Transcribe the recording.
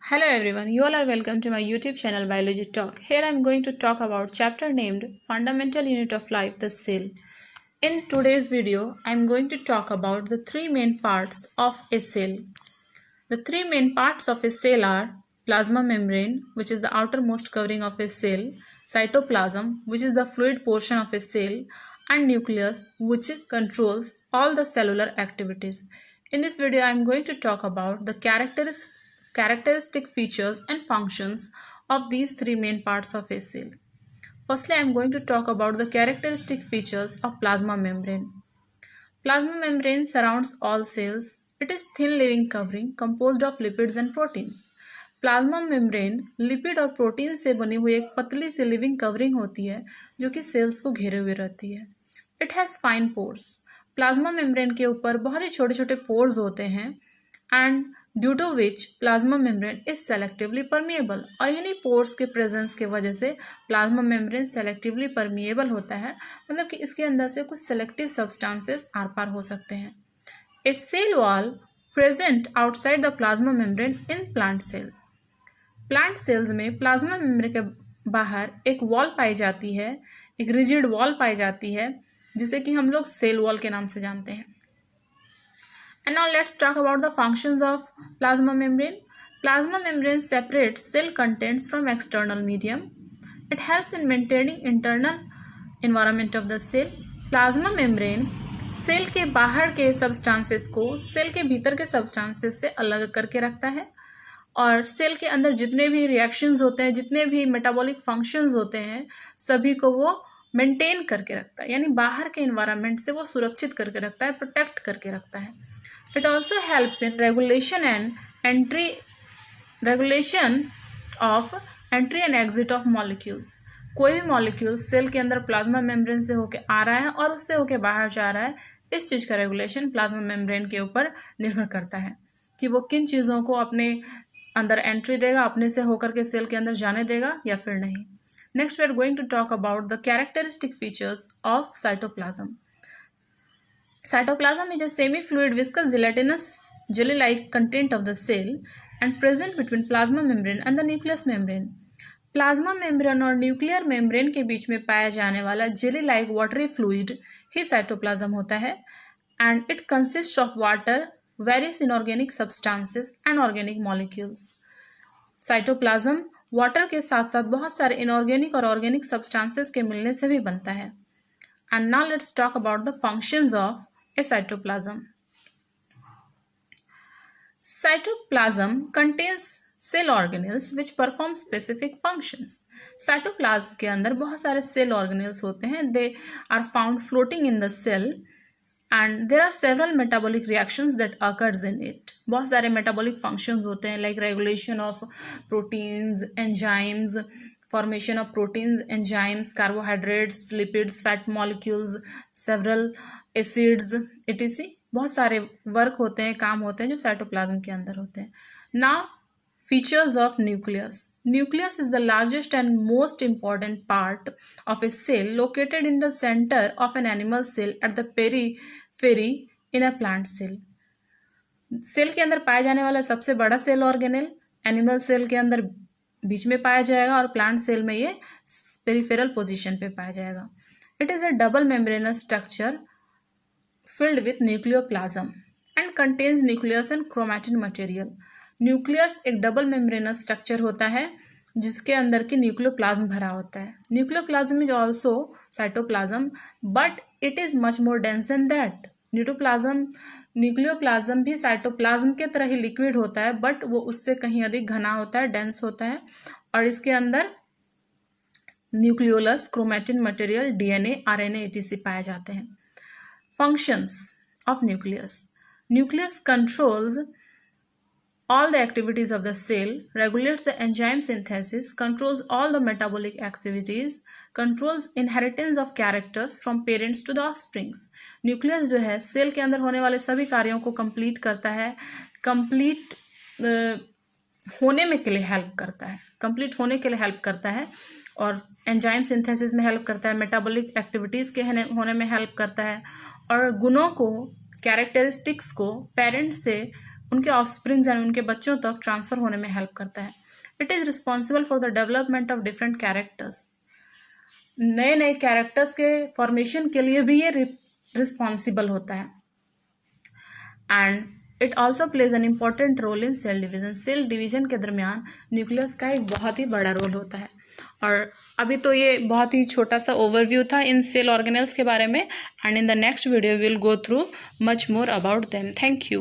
Hello everyone, you all are welcome to my YouTube channel Biology Talk. Here I am going to talk about chapter named Fundamental Unit of Life, the Cell. In today's video, I am going to talk about the three main parts of a cell. The three main parts of a cell are plasma membrane, which is the outermost covering of a cell, cytoplasm, which is the fluid portion of a cell, and nucleus, which controls all the cellular activities. In this video, I am going to talk about the characteristic features and functions of these three main parts of a cell. Firstly, I am going to talk about the characteristic features of plasma membrane. Plasma membrane surrounds all cells. It is thin living covering composed of lipids and proteins. Plasma membrane lipid और protein से बनी हुई एक पतली सी living covering होती है जो कि सेल्स को घेरे हुए रहती है. It has fine pores. Plasma membrane के ऊपर बहुत ही छोटे छोटे पोर्स होते हैं and due to which plasma membrane is selectively permeable. और इन्हीं पोर्स के प्रेजेंस के वजह से प्लाज्मा मेम्ब्रेन सेलेक्टिवली परमिएबल होता है, मतलब कि इसके अंदर से कुछ सेलेक्टिव सब्सटेंसेस आर पार हो सकते हैं. A cell wall present outside the plasma membrane in plant cell. Plant cells में प्लाज्मा मेम्ब्रेन के बाहर एक वॉल पाई जाती है, एक रिजिड वॉल पाई जाती है जिसे कि हम लोग सेल वॉल के नाम से जानते हैं. And now let's talk about the functions of plasma membrane. Plasma membrane separates cell contents from external medium. It helps in maintaining internal environment of the cell. Plasma membrane cell के बाहर के substances को cell के भीतर के substances से अलग करके रखता है और सेल के अंदर जितने भी रिएक्शंस होते हैं, जितने भी मेटाबॉलिक फंक्शंस होते हैं, सभी को वो मेंटेन करके रखता है. यानी बाहर के इन्वायरमेंट से वो सुरक्षित करके रखता है, प्रोटेक्ट करके रखता है. It also helps in regulation of entry and exit of molecules. कोई भी मॉलिक्यूल सेल के अंदर प्लाज्मा मेम्ब्रेन से होके आ रहा है और उससे होके बाहर जा रहा है, इस चीज़ का रेगुलेशन प्लाज्मा मेम्ब्रेन के ऊपर निर्भर करता है कि वो किन चीज़ों को अपने अंदर एंट्री देगा, अपने से होकर के सेल के अंदर जाने देगा या फिर नहीं. Next we are going to talk about the characteristic features of cytoplasm. Cytoplasm is a semi-fluid viscous gelatinous jelly-like content of the cell and present between plasma membrane and the nucleus membrane. Plasma membrane और nuclear membrane के बीच में पाया जाने वाला jelly like watery fluid ही cytoplasm होता है and it consist of water, various inorganic substances and organic molecules. Cytoplasm water के साथ साथ बहुत सारे इनऑर्गेनिक और ऑर्गेनिक सब्सटेंसेस के मिलने से भी बनता है. And now let's talk about the functions of a cytoplasm. Cytoplasm contains cell organelles which perform specific functions. Cytoplasm के अंदर बहुत सारे cell organelles होते हैं. They are found floating in the cell and there are several metabolic reactions that occurs in it. बहुत सारे metabolic functions होते हैं like regulation of proteins, enzymes, formation of proteins, enzymes, carbohydrates, lipids, fat molecules, several acids, etc. बहुत सारे work होते हैं, काम होते हैं जो साइटोप्लाज्म के अंदर होते हैं. Now, features of nucleus. Nucleus is the largest and most important part of a cell located in the center of an animal cell at the periphery in a plant cell. Cell के अंदर पाया जाने वाला सबसे बड़ा cell organelle animal cell के अंदर बीच में पाया जाएगा और प्लांट सेल में ये पेरिफेरल पोजीशन पे पाया जाएगा. It is a double membranous structure filled with nucleoplasm and contains nucleus and chromatin material. Nucleus एक डबल मेम्ब्रेनस स्ट्रक्चर होता है जिसके अंदर की न्यूक्लियोप्लाज्म भरा होता है. Nucleoplasm is also cytoplasm but it is much more dense then that. Nucleoplasm भी साइटोप्लाज्म के तरह ही लिक्विड होता है बट वो उससे कहीं अधिक घना होता है, डेंस होता है और इसके अंदर nucleolus, chromatin material, DNA, RNA etc. पाए जाते हैं. Functions of nucleus. Nucleus controls all the activities of the cell, regulates the enzyme synthesis, controls all the metabolic activities, controls inheritance of characters from parents to the offsprings. Nucleus जो है cell के अंदर होने वाले सभी कार्यों को complete करता है, कंप्लीट होने में के लिए हेल्प करता है, कंप्लीट होने के लिए हेल्प करता है और एंजाइम सिंथेसिस में हेल्प करता है, मेटाबॉलिक एक्टिविटीज़ के होने में हेल्प करता है और गुणों को, कैरेक्टरिस्टिक्स को पेरेंट से उनके ऑफस्प्रिंग्स यानी उनके बच्चों तक ट्रांसफ़र होने में हेल्प करता है। It is responsible for the development of different characters. नए नए कैरेक्टर्स के फॉर्मेशन के लिए भी ये रिस्पॉन्सिबल होता है। And it also plays an important role in cell division. Cell division के दरमियान न्यूक्लियस का एक बहुत ही बड़ा रोल होता है। और अभी तो ये बहुत ही छोटा सा ओवरव्यू था इन सेल ऑर्गेनेल्स के बारे में, and in the next video will go through much more about them. Thank you.